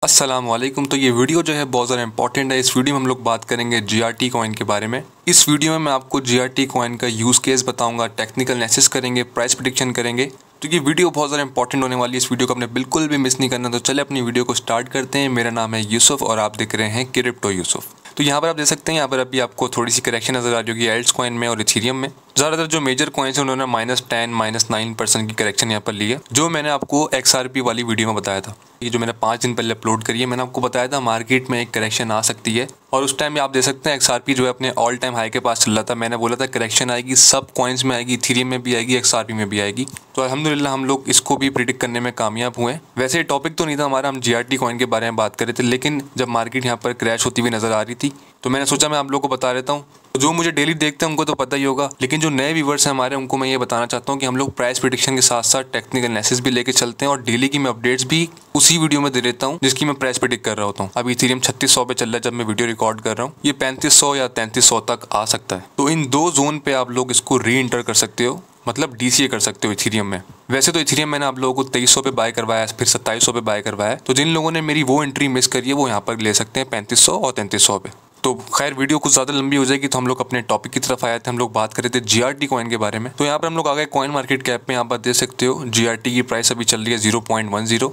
अस्सलामुअलैकुम। तो ये वीडियो जो है बहुत ज़्यादा इंपॉर्टेंट है। इस वीडियो में हम लोग बात करेंगे जीआरटी कॉइन के बारे में। इस वीडियो में मैं आपको जीआरटी कॉइन का यूज़ केस बताऊंगा, टेक्निकल एनालिसिस करेंगे, प्राइस प्रेडिक्शन करेंगे। तो ये वीडियो बहुत ज़्यादा इंपॉर्टेंट होने वाली है। इस वीडियो को आपने बिल्कुल भी मिस नहीं करना। तो चले अपनी वीडियो को स्टार्ट करते हैं। मेरा नाम है यूसुफ और आप देख रहे हैं क्रिप्टो यूसुफ। तो यहाँ पर आप देख सकते हैं, यहाँ पर अभी आपको थोड़ी सी करेक्शन नजर आ रही होगी एल्ट्स कॉइन में और इथेरियम में। ज़्यादातर जो मेजर कॉइन्स हैं उन्होंने -10 -9% की करेक्शन यहाँ पर ली है, जो मैंने आपको XRP वाली वीडियो में बताया था। ये जो मैंने 5 दिन पहले अपलोड करी है, मैंने आपको बताया था मार्केट में एक करेक्शन आ सकती है। और उस टाइम में आप देख सकते हैं XRP जो है अपने ऑल टाइम हाई के पास चल रहा था। मैंने बोला था करेक्शन आएगी, सब कॉइन्स में आएगी, इथेरियम में भी आएगी, XRP में भी आएगी। तो अल्हम्दुलिल्लाह हम लोग इसको भी प्रिडिक्ट करने में कामयाब हुए। वैसे टॉपिक तो नहीं था हमारा, हम जीआरटी कॉइन के बारे में बात कर रहे थे, लेकिन जब मार्केट यहाँ पर क्रैश होती हुई नजर आ रही थी तो मैंने सोचा मैं आप लोगों को बता देता हूँ। जो मुझे डेली देखते हैं उनको तो पता ही होगा, लेकिन जो नए व्यूवर्स हैं हमारे, उनको मैं ये बताना चाहता हूँ कि हम लोग प्राइस प्रेडिक्शन के साथ साथ टेक्निकल एनालिसिस भी लेके चलते हैं और डेली की मैं अपडेट्स भी उसी वीडियो में दे देता हूँ जिसकी मैं प्राइस प्रेडिक्ट कर रहा होता हूँ। अभी इथेरियम 3600 पे चल रहा है जब मैं वीडियो रिकॉर्ड कर रहा हूँ। ये 3500 या 3300 तक आ सकता है। तो इन दो जोन पे आप लोग इसको री एंटर कर सकते हो, मतलब DCA कर सकते हो इथेरियम में। वैसे तो इथेरियम मैंने आप लोगों को 2300 पे बाय करवाया, फिर 2700 पे बाय करवाया। तो जिन लोगों ने मेरी वो एंट्री मिस करी है वो यहाँ पर ले सकते हैं 3500 और 3300 पे। तो खैर वीडियो कुछ ज़्यादा लंबी हो जाएगी, तो हम लोग अपने टॉपिक की तरफ आए थे। हम लोग बात कर रहे थे जीआरटी कॉइन के बारे में। तो यहाँ पर हम लोग आ गए कॉइन मार्केट कैप में। यहाँ पर देख सकते हो जीआरटी की प्राइस अभी चल रही है 0.10।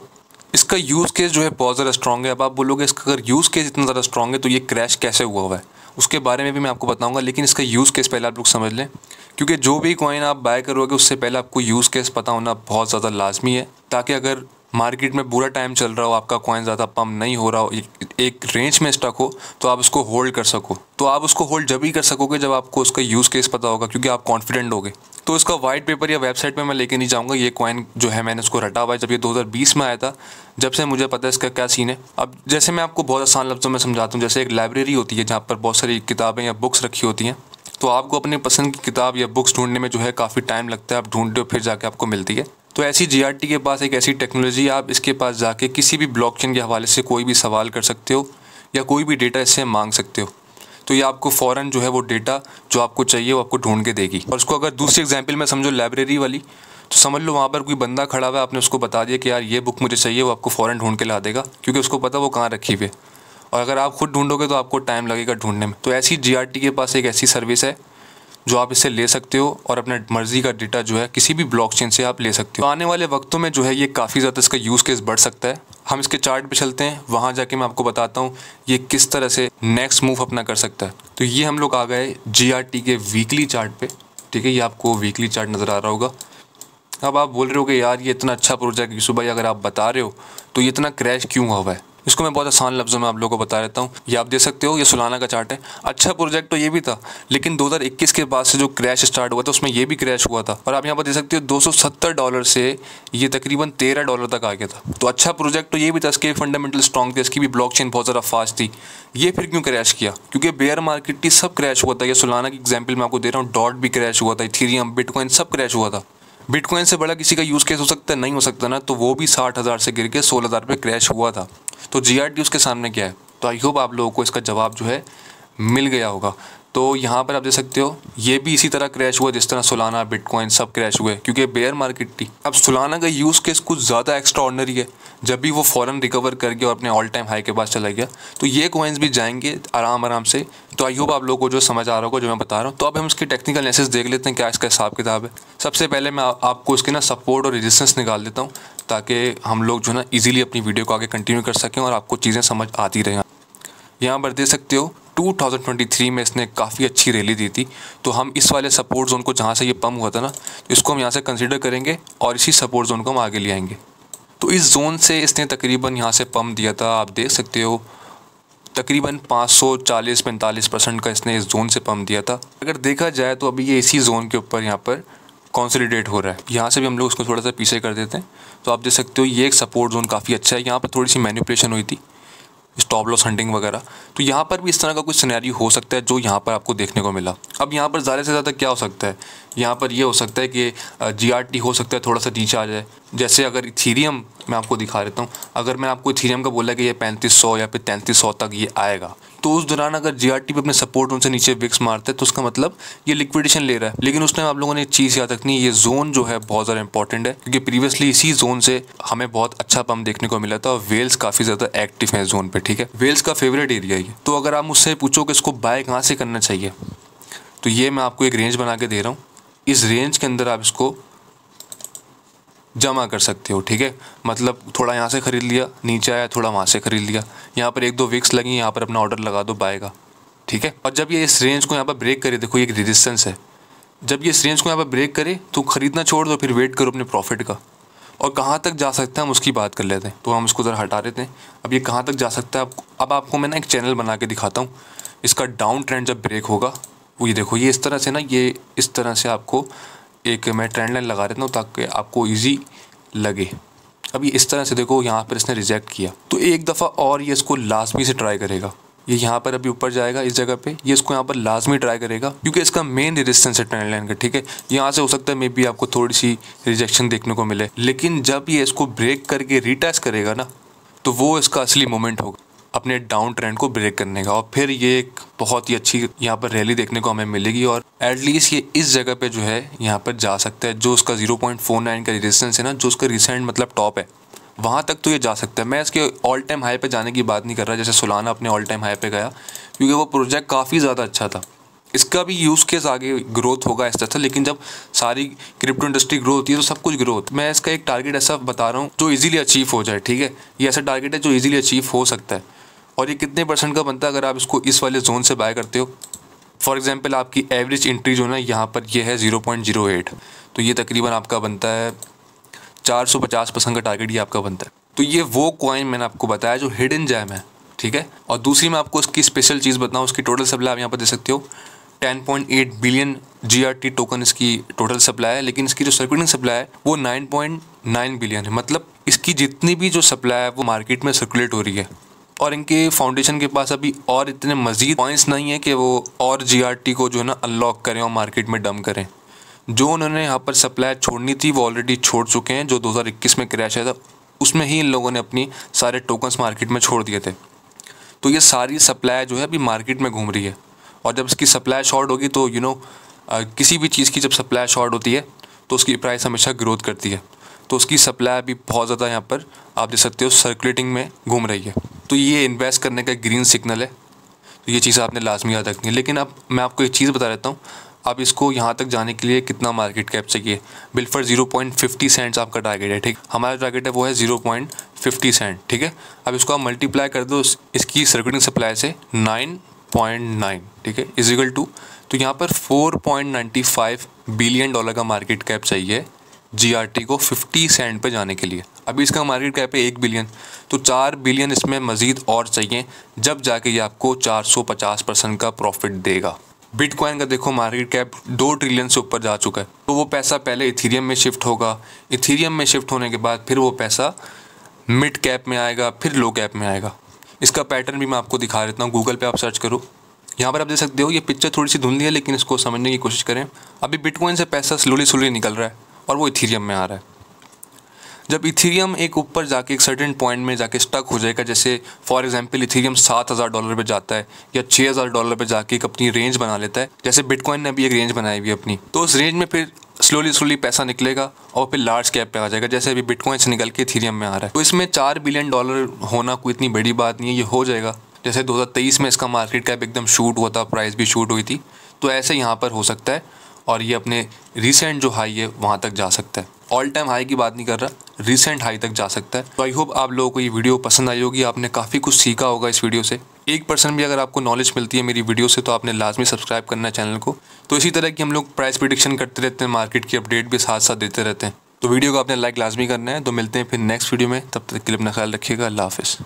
इसका यूज़ केस जो है बहुत ज़्यादा स्ट्रॉन्ग है। अब आप बोलोगे इसका अगर यूज़ केस इतना ज़्यादा स्ट्रॉन्ग है तो ये क्रैश कैसे हुआ है, उसके बारे में भी मैं आपको बताऊंगा। लेकिन इसका यूज़ केस पहले आप लोग समझ लें, क्योंकि जो भी कॉइन आप बाय करोगे उससे पहले आपको यूज़ केस पता होना बहुत ज़्यादा लाजमी है, ताकि अगर मार्केट में बुरा टाइम चल रहा हो, आपका कॉइन ज़्यादा पम्प नहीं हो रहा हो, एक रेंज में स्टक हो, तो आप उसको होल्ड कर सको। तो आप उसको होल्ड जब ही कर सकोगे जब आपको उसका यूज़ केस पता होगा, क्योंकि आप कॉन्फिडेंट होगे। तो इसका वाइट पेपर या वेबसाइट पे मैं लेके नहीं जाऊँगा। ये कॉइन जो है मैंने उसको रटा हुआ है, जब ये 2020 में आया था, जब से मुझे पता है इसका क्या सीन है। अब जैसे मैं आपको बहुत आसान लफ्ज़ों में समझाता हूँ, जैसे एक लाइब्रेरी होती है जहाँ पर बहुत सारी किताबें या बुक्स रखी होती हैं। तो आपको अपनी पसंद की किताब या बुक्स ढूंढने में जो है काफ़ी टाइम लगता है, आप ढूंढते हो फिर जाके आपको मिलती है। तो ऐसी जीआरटी के पास एक ऐसी टेक्नोलॉजी, आप इसके पास जाके किसी भी ब्लॉकचेन के हवाले से कोई भी सवाल कर सकते हो या कोई भी डेटा इससे मांग सकते हो। तो ये आपको फ़ौरन जो है वो डेटा जो आपको चाहिए वो आपको ढूंढ के देगी। और उसको अगर दूसरी एग्जांपल में समझो लाइब्रेरी वाली, तो समझ लो वहाँ पर कोई बंदा खड़ा हुआ है, आपने उसको बता दिया कि यार ये बुक मुझे चाहिए, वो आपको फ़ौरन ढूंढ के ला देगा, क्योंकि उसको पता वो कहाँ रखी हुई है। और अगर आप खुद ढूंढोगे तो आपको टाइम लगेगा ढूंढने में। तो ऐसी जीआरटी के पास एक ऐसी सर्विस है जो आप इससे ले सकते हो और अपने मर्जी का डेटा जो है किसी भी ब्लॉकचेन से आप ले सकते हो। तो आने वाले वक्तों में जो है ये काफ़ी ज़्यादा इसका यूज़ केस बढ़ सकता है। हम इसके चार्ट पे चलते हैं, वहाँ जाके मैं आपको बताता हूँ ये किस तरह से नेक्स्ट मूव अपना कर सकता है। तो ये हम लोग आ गए जीआरटी के वीकली चार्ट पे, ठीक है। ये आपको वीकली चार्ट नज़र आ रहा होगा। अब आप बोल रहे हो कि यार ये इतना अच्छा प्रोजेक्ट यूसुफ भाई अगर आप बता रहे हो तो ये इतना क्रैश क्यों हुआ है। इसको मैं बहुत आसान लफ्ज़ों में आप लोगों को बता देता हूँ। ये आप देख सकते हो, ये सोलाना का चार्ट है। अच्छा प्रोजेक्ट तो ये भी था, लेकिन 2021 के बाद से जो क्रैश स्टार्ट हुआ था उसमें ये भी क्रैश हुआ था। और आप यहाँ पर देख सकते हो $270 से ये तकरीबन $13 तक आ गया था। तो अच्छा प्रोजेक्ट तो ये भी था, इसके फंडामेंटल स्ट्रॉन्ग थे, इसकी भी ब्लॉकचेन बहुत ज़्यादा फास्ट थी। ये फिर क्यों क्रैश किया? क्योंकि बेयर मार्केट थी, सब क्रैश हुआ था। ये सोलाना की एग्जाम्पल मैं आपको दे रहा हूँ, डॉट भी क्रैश हुआ था, इथेरियम, बिटकॉइन सब क्रैश हुआ था। बिटकॉइन से बड़ा किसी का यूज़ केस हो सकता है? नहीं हो सकता ना। तो वो भी 60,000 से गिर के 16,000 पे क्रैश हुआ था। तो जीआरटी उसके सामने क्या है? तो आई होप आप लोगों को इसका जवाब जो है मिल गया होगा। तो यहाँ पर आप देख सकते हो ये भी इसी तरह क्रैश हुआ जिस तरह सोलाना, बिटकॉइन सब क्रैश हुए, क्योंकि बेयर मार्केट थी। अब सोलाना का यूज़ केस कुछ ज़्यादा एक्स्ट्रा ऑर्डिनरी है। जब भी वो फ़ौरन रिकवर कर गया और अपने ऑल टाइम हाई के पास चला गया, तो ये कॉइन्स भी जाएंगे आराम से। तो आई होप आप लोगों को जो समझ आ रहा होगा जो मैं बता रहा हूँ। तो अब हम इसकी टेक्निकल एनालिसिस देख लेते हैं क्या इसका हिसाब किताब है। सबसे पहले मैं आपको इसके ना सपोर्ट और रेजिस्टेंस निकाल देता हूँ, ताकि हम लोग जो है ना ईजिली अपनी वीडियो को आगे कंटिन्यू कर सकें और आपको चीज़ें समझ आती रहें। यहाँ पर देख सकते हो 2023 में इसने काफ़ी अच्छी रैली दी थी। तो हम इस वाले सपोर्ट जोन को, जहाँ से ये पम्प हुआ था ना, इसको हम यहाँ से कंसीडर करेंगे और इसी सपोर्ट जोन को हम आगे ले आएंगे। तो इस जोन से इसने तकरीबन यहाँ से पम्प दिया था, आप देख सकते हो तकरीबन 540-45% का इसने इस जोन से पम्प दिया था। अगर देखा जाए तो अभी ये इसी जोन के ऊपर यहाँ पर कंसोलिडेट हो रहा है। यहाँ से भी हम लोग उसको थोड़ा सा पीछे कर देते हैं। तो आप देख सकते हो ये एक सपोर्ट जोन काफ़ी अच्छा है। यहाँ पर थोड़ी सी मैनिपुलेशन हुई थी, स्टॉप लॉस हंटिंग वगैरह। तो यहाँ पर भी इस तरह का कुछ सिनेरियो हो सकता है जो यहाँ पर आपको देखने को मिला। अब यहाँ पर ज़्यादा से ज़्यादा क्या हो सकता है? यहाँ पर ये हो सकता है कि जीआरटी हो सकता है थोड़ा सा नीचे आ जाए। जैसे अगर इथेरियम मैं आपको दिखा देता हूँ। अगर मैं आपको इथेरियम का बोला कि ये 3500 या फिर 3300 तक ये आएगा, तो उस दौरान अगर जीआरटी पे अपने सपोर्ट जोन से नीचे विक्स मारते हैं तो उसका मतलब ये लिक्विडेशन ले रहा है। लेकिन उस टाइम आप लोगों ने एक चीज़ याद रखनी, ये जोन जो है बहुत ज़्यादा इंपॉर्टेंट है, क्योंकि प्रीवियसली इसी जोन से हमें बहुत अच्छा पंप देखने को मिला था और वेल्स काफ़ी ज़्यादा एक्टिव है जोन पे, ठीक है। वेल्स का फेवरेट एरिया है। तो अगर आप मुझसे पूछो कि इसको बाय कहाँ से करना चाहिए, तो ये मैं आपको एक रेंज बना के दे रहा हूँ। इस रेंज के अंदर आप इसको जमा कर सकते हो, ठीक है। मतलब थोड़ा यहाँ से ख़रीद लिया, नीचे आया थोड़ा वहाँ से ख़रीद लिया, यहाँ पर 1-2 विक्स लगी, यहाँ पर अपना ऑर्डर लगा दो बाय का, ठीक है। और जब ये इस रेंज को यहाँ पर ब्रेक करे, देखो ये एक रेजिस्टेंस है, जब ये इस रेंज को यहाँ पर ब्रेक करे तो ख़रीदना छोड़ दो, फिर वेट करो अपने प्रॉफिट का। और कहाँ तक जा सकता है हम उसकी बात कर लेते हैं। तो हम इसको ज़रा हटा देते हैं। अब ये कहाँ तक जा सकता है, अब आपको मैं ना एक चैनल बना के दिखाता हूँ। इसका डाउन ट्रेंड जब ब्रेक होगा, वो ये देखो, ये इस तरह से ना, ये इस तरह से आपको एक मैं ट्रेंड लाइन लगा देता हूँ ताकि आपको ईजी लगे। अभी इस तरह से देखो, यहाँ पर इसने रिजेक्ट किया, तो एक दफ़ा और ये इसको लाजमी से ट्राई करेगा। ये यहाँ पर अभी ऊपर जाएगा इस जगह पे, ये इसको यहाँ पर लाजमी ट्राई करेगा, क्योंकि इसका मेन रेजिस्टेंस है ट्रेंड लाइन का, ठीक है। यहाँ से हो सकता है मे बी आपको थोड़ी सी रिजेक्शन देखने को मिले, लेकिन जब ये इसको ब्रेक करके रीटेस्ट करेगा ना, तो वो इसका असली मोमेंट होगा अपने डाउन ट्रेंड को ब्रेक करने का। और फिर ये एक बहुत ही अच्छी यहाँ पर रैली देखने को हमें मिलेगी, और एटलीस्ट ये इस जगह पे जो है यहाँ पर जा सकता है, जो उसका 0.49 का रेजिस्टेंस है ना, जो उसका रिसेंट मतलब टॉप है, वहाँ तक तो ये जा सकता है। मैं इसके ऑल टाइम हाई पे जाने की बात नहीं कर रहा, जैसे सोलाना अपने ऑल टाइम हाई पे गया, क्योंकि वो प्रोजेक्ट काफ़ी ज़्यादा अच्छा था। इसका भी यूज़ केस आगे ग्रोथ होगा इस तरह से, लेकिन जब सारी क्रिप्टो इंडस्ट्री ग्रो होती है तो सब कुछ ग्रोथ। मैं इसका एक टारगेट ऐसा बता रहा हूँ जो इजीली अचीव हो जाए, ठीक है। ये ऐसा टारगेट है जो इजीली अचीव हो सकता है। और ये कितने % का बनता है अगर आप इसको इस वाले जोन से बाय करते हो। फॉर एग्जांपल आपकी एवरेज एंट्री जो है यहाँ पर ये है 0.08, तो ये तकरीबन आपका बनता है 450% का टारगेट ये आपका बनता है। तो ये वो कॉइन मैंने आपको बताया जो हिडन जैम है, ठीक है। और दूसरी मैं आपको इसकी स्पेशल चीज़ बताऊँ, उसकी टोटल सप्लाई आप यहाँ पर दे सकते हो 10.8 बिलियन GRT टोकन इसकी टोटल सप्लाई है, लेकिन इसकी जो सर्कुलेटिंग सप्लाई है वो 9.9 बिलियन है। मतलब इसकी जितनी भी जो सप्लाई है वो मार्केट में सर्कुलेट हो रही है, और इनके फाउंडेशन के पास अभी और इतने मज़ीद पॉइंट्स नहीं है कि वो और GRT को जो है ना अनलॉक करें और मार्केट में डंप करें। जो उन्होंने यहाँ पर सप्लाई छोड़नी थी वो ऑलरेडी छोड़ चुके हैं। जो 2021 में क्रैश आया था उसमें ही इन लोगों ने अपनी सारे टोकन्स मार्केट में छोड़ दिए थे। तो ये सारी सप्लाई जो है अभी मार्केट में घूम रही है, और जब इसकी सप्लाई शॉर्ट होगी तो किसी भी चीज़ की जब सप्लाई शॉर्ट होती है तो उसकी प्राइस हमेशा ग्रोथ करती है। तो उसकी सप्लाई अभी बहुत ज़्यादा यहाँ पर आप देख सकते हो सर्कुलेटिंग में घूम रही है। तो ये इन्वेस्ट करने का ग्रीन सिग्नल है, तो ये चीज़ आपने लाजमी याद रखनी है। लेकिन अब मैं आपको एक चीज़ बता देता हूँ, अब इसको यहाँ तक जाने के लिए कितना मार्केट कैप चाहिए। बिल्फर 0.50 सेंट्स आपका टारगेट है, ठीक। हमारा टारगेट है वो है 0.50 सेंट, ठीक है। अब इसको आप मल्टीप्लाई कर दो इसकी सर्कुलेटिंग सप्लाई से 9.9, ठीक है, इजिकल टू, तो यहाँ पर $4.95 बिलियन का मार्केट कैप चाहिए GRT को 50 सेंट पे जाने के लिए। अभी इसका मार्केट कैप है 1 बिलियन, तो 4 बिलियन इसमें मज़ीद और चाहिए, जब जाके ये आपको 450% का प्रॉफिट देगा। बिटकॉइन का देखो मार्केट कैप 2 ट्रिलियन से ऊपर जा चुका है, तो वो पैसा पहले इथेरियम में शिफ्ट होगा, इथेरियम में शिफ्ट होने के बाद फिर वो पैसा मिड कैप में आएगा, फिर लो कैप में आएगा। इसका पैटर्न भी मैं आपको दिखा देता हूँ, गूगल पे आप सर्च करो, यहाँ पर आप देख सकते हो। ये पिक्चर थोड़ी सी धुंधली है, लेकिन इसको समझने की कोशिश करें। अभी बिटकॉइन से पैसा स्लोली निकल रहा है और वो इथेरियम में आ रहा है। जब इथेरियम एक ऊपर जाके एक सर्टेन पॉइंट में जाके स्टक हो जाएगा, जैसे फॉर एग्जांपल इथेरियम $7,000 पे जाता है या $6,000 पे जाके एक अपनी रेंज बना लेता है, जैसे बिटकॉइन ने अभी एक रेंज बनाई हुई अपनी, तो उस रेंज में फिर स्लोली पैसा निकलेगा और फिर लार्ज कैप पे आ जाएगा, जैसे अभी बिटकॉइन से निकल के इथेरियम में आ रहा है। तो इसमें $4 बिलियन होना कोई इतनी बड़ी बात नहीं है, ये हो जाएगा। जैसे 2023 में इसका मार्केट कैप एकदम शूट हुआ था, प्राइस भी शूट हुई थी, तो ऐसे यहाँ पर हो सकता है, और ये अपने रिसेंट जो हाई है वहाँ तक जा सकता है। ऑल टाइम हाई की बात नहीं कर रहा, रिसेंट हाई तक जा सकता है। तो आई होप आप लोगों को ये वीडियो पसंद आई होगी, आपने काफ़ी कुछ सीखा होगा इस वीडियो से। 1% भी अगर आपको नॉलेज मिलती है मेरी वीडियो से तो आपने लाजमी सब्सक्राइब करना है चैनल को। तो इसी तरह की हम लोग प्राइस प्रेडिक्शन करते रहते हैं, मार्केट की अपडेट भी साथ साथ देते रहते हैं। तो वीडियो को आपने लाइक लाजमी करना है। तो मिलते हैं फिर नेक्स्ट वीडियो में, तब तक के लिए अपना ख्याल रखिएगा। अल्लाह हाफ़िज़।